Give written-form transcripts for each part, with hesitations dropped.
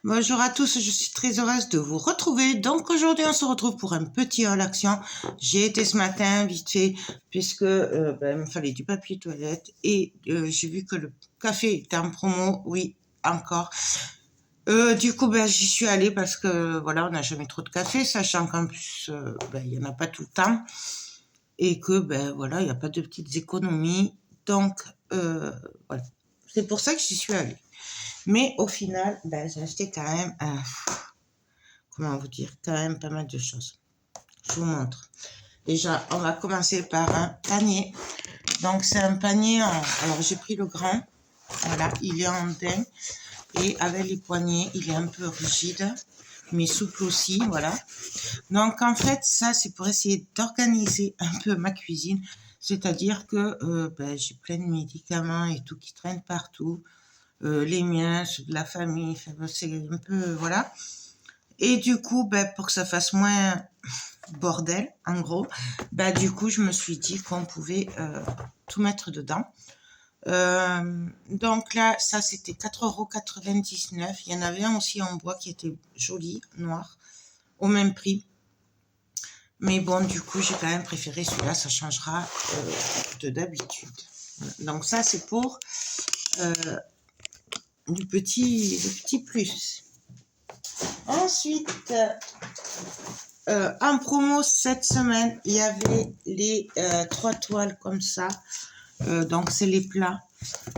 Bonjour à tous, je suis très heureuse de vous retrouver. Donc aujourd'hui, on se retrouve pour un petit haul action. J'ai été ce matin vite fait puisque il me fallait du papier toilette et j'ai vu que le café était en promo. Oui, encore. Du coup, j'y suis allée parce que voilà, on n'a jamais trop de café, sachant qu'en plus, il y en a pas tout le temps et que voilà, il n'y a pas de petites économies. Donc voilà, c'est pour ça que j'y suis allée. Mais au final, j'ai acheté quand même, comment vous dire, quand même pas mal de choses. Je vous montre. Déjà, on va commencer par un panier. Donc, c'est un panier alors, j'ai pris le grand. Voilà, il est en daim. Et avec les poignets, il est un peu rigide, mais souple aussi, voilà. Donc, en fait, ça, c'est pour essayer d'organiser un peu ma cuisine. C'est-à-dire que j'ai plein de médicaments et tout qui traînent partout. Les miens, ceux de la famille, c'est un peu, voilà. Et du coup, pour que ça fasse moins bordel, en gros, du coup, je me suis dit qu'on pouvait tout mettre dedans. Donc là, ça, c'était 4,99 €. Il y en avait un aussi en bois qui était joli, noir, au même prix. Mais bon, du coup, j'ai quand même préféré celui-là, ça changera de d'habitude. Donc ça, c'est pour le petit plus. Ensuite, en promo cette semaine, il y avait les 3 toiles comme ça. Donc, c'est les plats.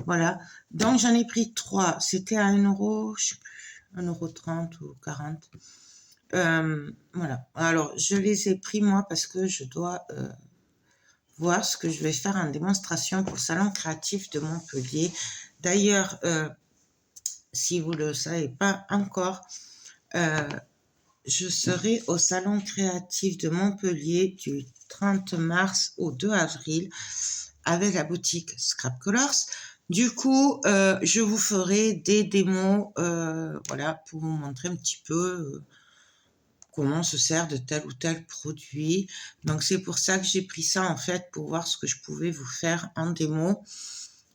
Voilà. Donc, j'en ai pris 3. C'était à 1 €, je sais plus, 1,30 € ou 40. Voilà. Alors, je les ai pris moi parce que je dois voir ce que je vais faire en démonstration pour le Salon Créatif de Montpellier. D'ailleurs, si vous ne le savez pas encore, je serai au Salon Créatif de Montpellier du 30 mars au 2 avril avec la boutique Scrap Colors. Du coup, je vous ferai des démos voilà, pour vous montrer un petit peu comment on se sert de tel ou tel produit. Donc, c'est pour ça que j'ai pris ça, en fait, pour voir ce que je pouvais vous faire en démo.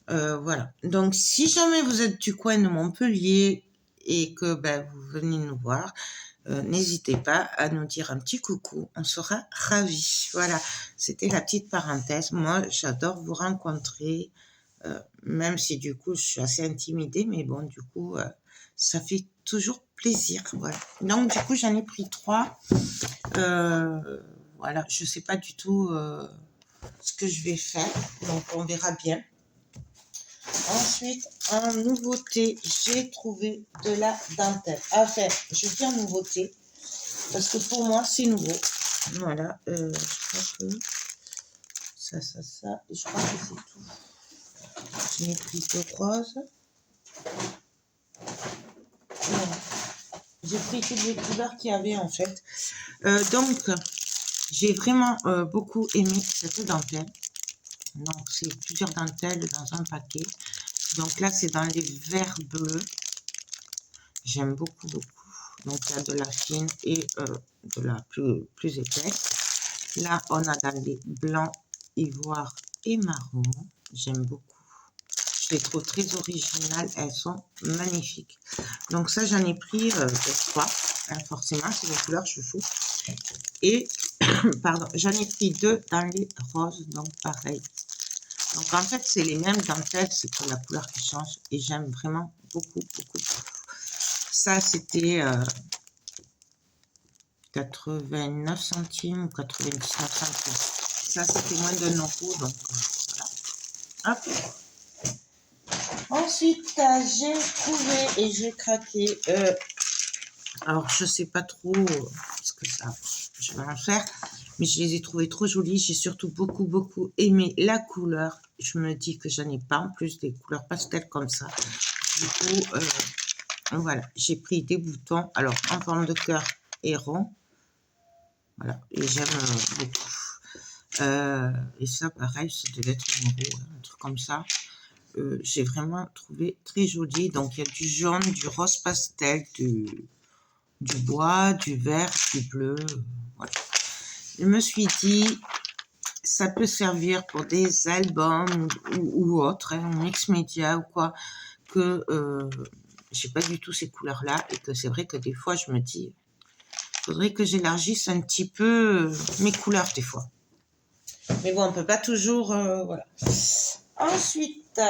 Voilà. Donc, si jamais vous êtes du coin de Montpellier et que vous venez nous voir, n'hésitez pas à nous dire un petit coucou, on sera ravis. Voilà, c'était la petite parenthèse. Moi, j'adore vous rencontrer, même si du coup, je suis assez intimidée, mais bon, du coup, ça fait toujours plaisir. Voilà. Donc, du coup, j'en ai pris 3. Voilà, je sais pas du tout ce que je vais faire, donc on verra bien. Ensuite, en nouveauté, j'ai trouvé de la dentelle. Enfin, je dis en nouveauté, parce que pour moi, c'est nouveau. Voilà, je crois que ça, et je crois que c'est tout. J'ai pris le rose. Voilà. J'ai pris toutes les couleurs qu'il y avait, en fait. Donc, j'ai vraiment beaucoup aimé cette dentelle. Donc, c'est plusieurs dentelles dans un paquet. Donc là, c'est dans les verts bleus. J'aime beaucoup, beaucoup. Donc, il y a de la fine et de la plus épaisse. Là, on a dans les blancs, ivoire et marron. J'aime beaucoup. Je les trouve très originales. Elles sont magnifiques. Donc, ça, j'en ai pris 3. Hein, forcément, c'est les couleurs chouchou. Et, pardon, j'en ai pris 2 dans les roses. Donc, pareil. Donc, en fait, c'est les mêmes dentelles. C'est que la couleur qui change. Et j'aime vraiment beaucoup, beaucoup, beaucoup. Ça, c'était 89 centimes ou 99 centimes. Ça, c'était moins de €. Donc, voilà. Hop. Ensuite, j'ai trouvé et j'ai craqué. Alors, je sais pas trop ce que ça je vais en faire. Mais je les ai trouvés trop jolis. J'ai surtout beaucoup, beaucoup aimé la couleur. Je me dis que j'en ai pas en plus des couleurs pastel comme ça. Du coup, voilà, j'ai pris des boutons, alors en forme de cœur et rond. Voilà, et j'aime beaucoup. Et ça, pareil, ça devait être 1 €, un truc comme ça. J'ai vraiment trouvé très joli. Donc, il y a du jaune, du rose pastel, du bois, du vert, du bleu. Voilà. Je me suis dit, ça peut servir pour des albums ou autre, hein, mix média ou quoi, que j'ai pas du tout ces couleurs-là et que c'est vrai que des fois, je me dis, faudrait que j'élargisse un petit peu mes couleurs des fois. Mais bon, on peut pas toujours, voilà. Ensuite,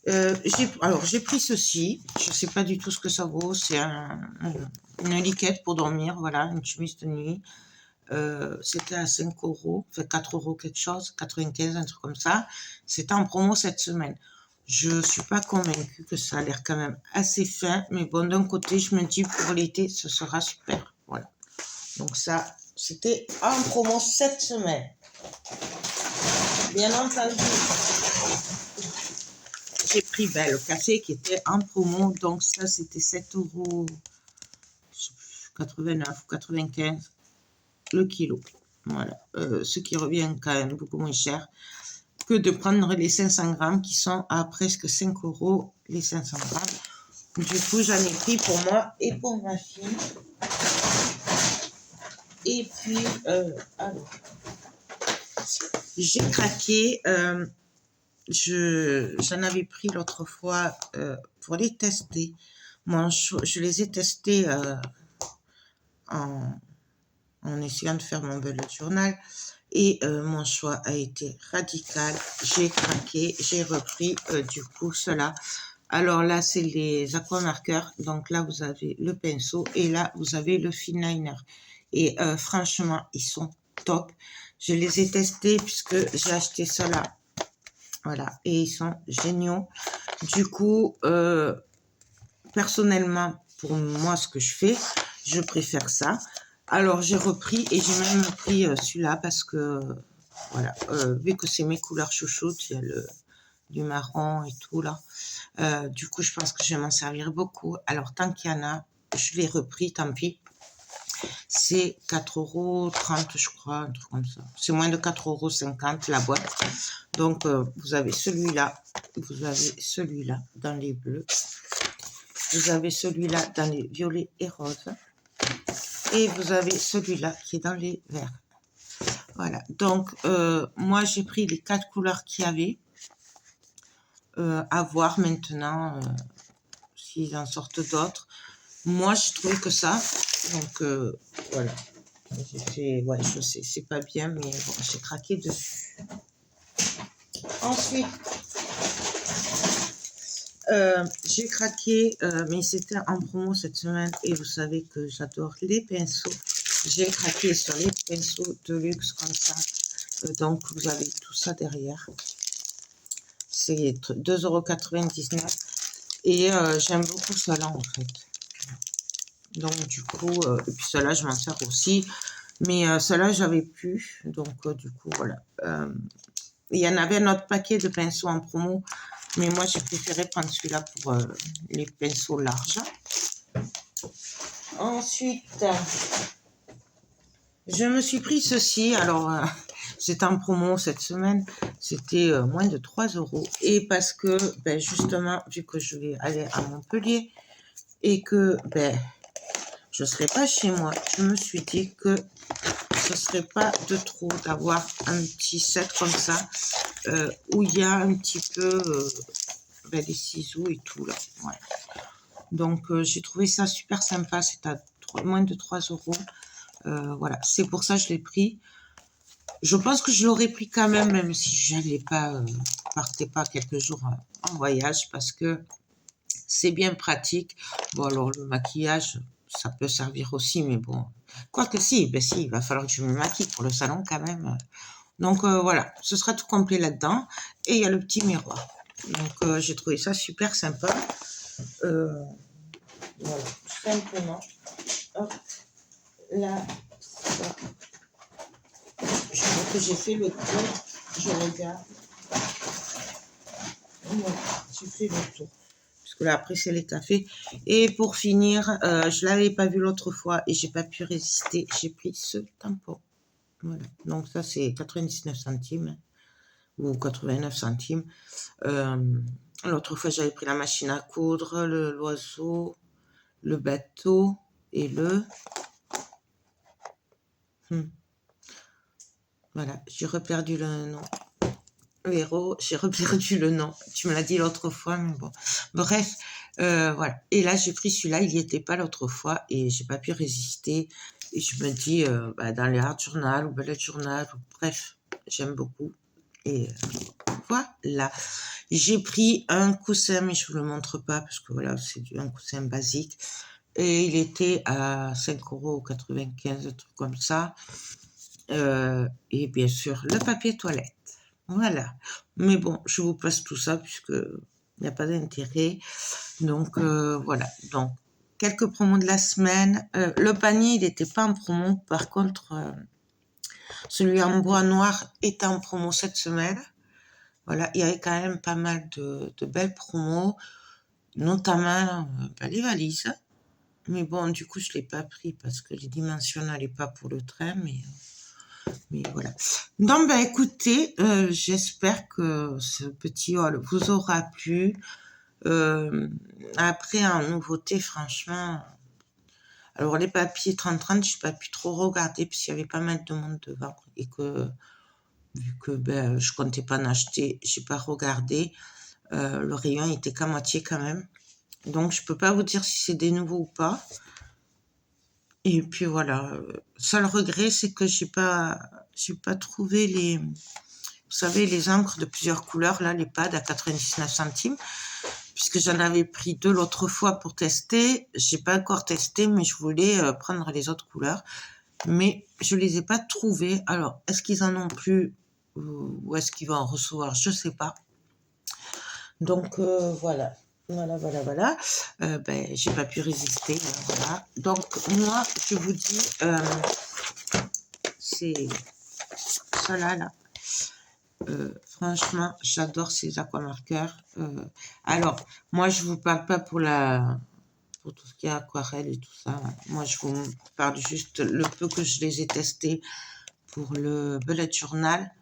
j'ai pris ceci. Je sais pas du tout ce que ça vaut. C'est une liquette pour dormir, voilà, une chemise de nuit. C'était à 5 euros, enfin 4 euros quelque chose, 95, un truc comme ça. C'était en promo cette semaine. Je suis pas convaincue que ça a l'air quand même assez fin, mais bon, d'un côté, je me dis pour l'été, ce sera super. Voilà. Donc ça, c'était en promo cette semaine. Bien entendu, j'ai pris le café qui était en promo, donc ça, c'était 7 euros 89 ou 95 le kilo. Voilà, ce qui revient quand même beaucoup moins cher que de prendre les 500 grammes qui sont à presque 5 euros les 500 grammes. Du coup, j'en ai pris pour moi et pour ma fille. Et puis, alors, j'ai craqué. J'en avais pris l'autre fois pour les tester. Moi, je les ai testés en essayant de faire mon bullet journal. Et mon choix a été radical. J'ai craqué, j'ai repris du coup cela. Alors là, c'est les aquamarqueurs. Donc là, vous avez le pinceau et là, vous avez le fineliner. Et franchement, ils sont top. Je les ai testés puisque j'ai acheté cela. Voilà, et ils sont géniaux. Du coup, personnellement, pour moi, ce que je fais, je préfère ça. Alors, j'ai repris et j'ai même pris celui-là parce que, voilà, vu que c'est mes couleurs chouchoutes, il y a du marron et tout là. Du coup, je pense que je vais m'en servir beaucoup. Alors, tant qu'il y en a, je l'ai repris, tant pis. C'est 4,30 €, je crois, un truc comme ça. C'est moins de 4,50 € la boîte. Donc, vous avez celui-là, vous avez celui-là dans les bleus, vous avez celui-là dans les violets et roses, et vous avez celui-là qui est dans les verts. Voilà, donc moi j'ai pris les 4 couleurs qu'il y avait, à voir maintenant s'ils en sortent d'autres. Moi j'ai trouvé que ça, donc voilà. J'ai fait, ouais, je sais, c'est pas bien, mais bon, j'ai craqué dessus. Ensuite, j'ai craqué, mais c'était en promo cette semaine et vous savez que j'adore les pinceaux. J'ai craqué sur les pinceaux de luxe comme ça. Donc, vous avez tout ça derrière. C'est 2,99 € et j'aime beaucoup cela en fait. Donc, du coup, et puis cela, je m'en sers aussi. Mais cela, j'avais plus. Donc, du coup, voilà. Il y en avait un autre paquet de pinceaux en promo. Mais moi, j'ai préféré prendre celui-là pour les pinceaux larges. Ensuite, je me suis pris ceci. Alors, c'était en promo cette semaine. C'était moins de 3 €. Et parce que, ben, justement, vu que je vais aller à Montpellier et que ben, je ne serai pas chez moi, je me suis dit que ce ne serait pas de trop d'avoir un petit set comme ça où il y a un petit peu ben, des ciseaux et tout là. Ouais. Donc, j'ai trouvé ça super sympa. C'est à moins de 3 €. Voilà, c'est pour ça que je l'ai pris. Je pense que je l'aurais pris quand même, même si je n'allais pas, partais pas quelques jours en voyage, parce que c'est bien pratique. Bon, alors le maquillage, ça peut servir aussi, mais bon. Quoique si, ben si, il va falloir que je me maquille pour le salon quand même. Donc voilà, ce sera tout complet là-dedans. Et il y a le petit miroir. Donc j'ai trouvé ça super sympa. Voilà, tout simplement. Hop, là, ça. Je crois que j'ai fait le tour. Je regarde. Voilà, j'ai fait le tour. Parce que là, après, c'est les cafés. Et pour finir, je ne l'avais pas vu l'autre fois et j'ai pas pu résister. J'ai pris ce tampon. Voilà. Donc ça, c'est 99 centimes ou 89 centimes. L'autre fois, j'avais pris la machine à coudre, l'oiseau, le bateau et le... Voilà, j'ai reperdu le nom. Véro, j'ai reperdu le nom. Tu me l'as dit l'autre fois, mais bon. Bref, voilà. Et là, j'ai pris celui-là, il n'y était pas l'autre fois et j'ai pas pu résister. Et je me dis, dans les Art Journal ou Bullet Journal, bref, j'aime beaucoup. Et voilà. J'ai pris un coussin, mais je vous le montre pas parce que voilà, c'est un coussin basique. Et il était à 5,95 €, un truc comme ça. Et bien sûr, le papier toilette. Voilà. Mais bon, je vous passe tout ça puisque il n'y a pas d'intérêt. Donc, voilà. Donc, quelques promos de la semaine. Le panier, il n'était pas en promo. Par contre, celui en bois noir est en promo cette semaine. Voilà, il y avait quand même pas mal de belles promos, notamment les valises. Mais bon, du coup, je ne l'ai pas pris parce que les dimensions n'allaient pas pour le train, mais voilà. Donc, ben, écoutez, j'espère que ce petit haul vous aura plu. Après, en nouveauté, franchement, alors les papiers 30-30, je n'ai pas pu trop regarder parce qu'il y avait pas mal de monde devant et que, vu que ben, je comptais pas en acheter, j'ai pas regardé. Le rayon était qu'à moitié quand même. Donc, je peux pas vous dire si c'est des nouveaux ou pas. Et puis voilà. Seul regret, c'est que j'ai pas trouvé les, vous savez, les encres de plusieurs couleurs, là, les pads à 99 centimes, puisque j'en avais pris 2 l'autre fois pour tester. J'ai pas encore testé, mais je voulais prendre les autres couleurs. Mais je les ai pas trouvées. Alors, est-ce qu'ils en ont plus ou est-ce qu'ils vont en recevoir? Je sais pas. Donc, voilà. Voilà. Ben, j'ai pas pu résister. Voilà. Donc, moi, je vous dis, c'est cela là. Franchement, j'adore ces aquamarqueurs. Alors, moi, je vous parle pas pour tout ce qui est aquarelle et tout ça. Moi, je vous parle juste le peu que je les ai testés pour le bullet journal,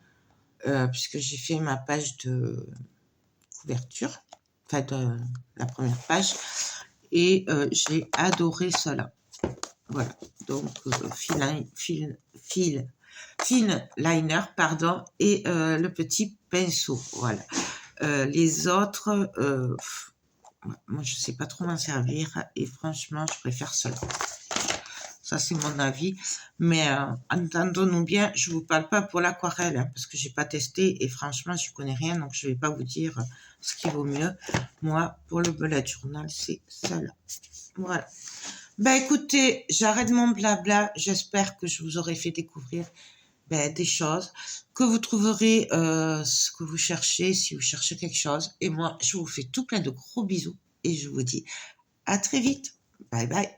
puisque j'ai fait ma page de couverture, enfin de la première page, et j'ai adoré cela. Voilà, donc fine liner, pardon, et le petit pinceau, voilà. Les autres, moi je sais pas trop m'en servir et franchement je préfère cela. Ça c'est mon avis, mais entendons-nous bien, je vous parle pas pour l'aquarelle hein, parce que j'ai pas testé et franchement je connais rien donc je vais pas vous dire ce qui vaut mieux. Moi pour le bullet journal c'est cela. Voilà. Ben écoutez, j'arrête mon blabla. J'espère que je vous aurai fait découvrir des choses, que vous trouverez ce que vous cherchez si vous cherchez quelque chose. Et moi, je vous fais tout plein de gros bisous et je vous dis à très vite. Bye bye.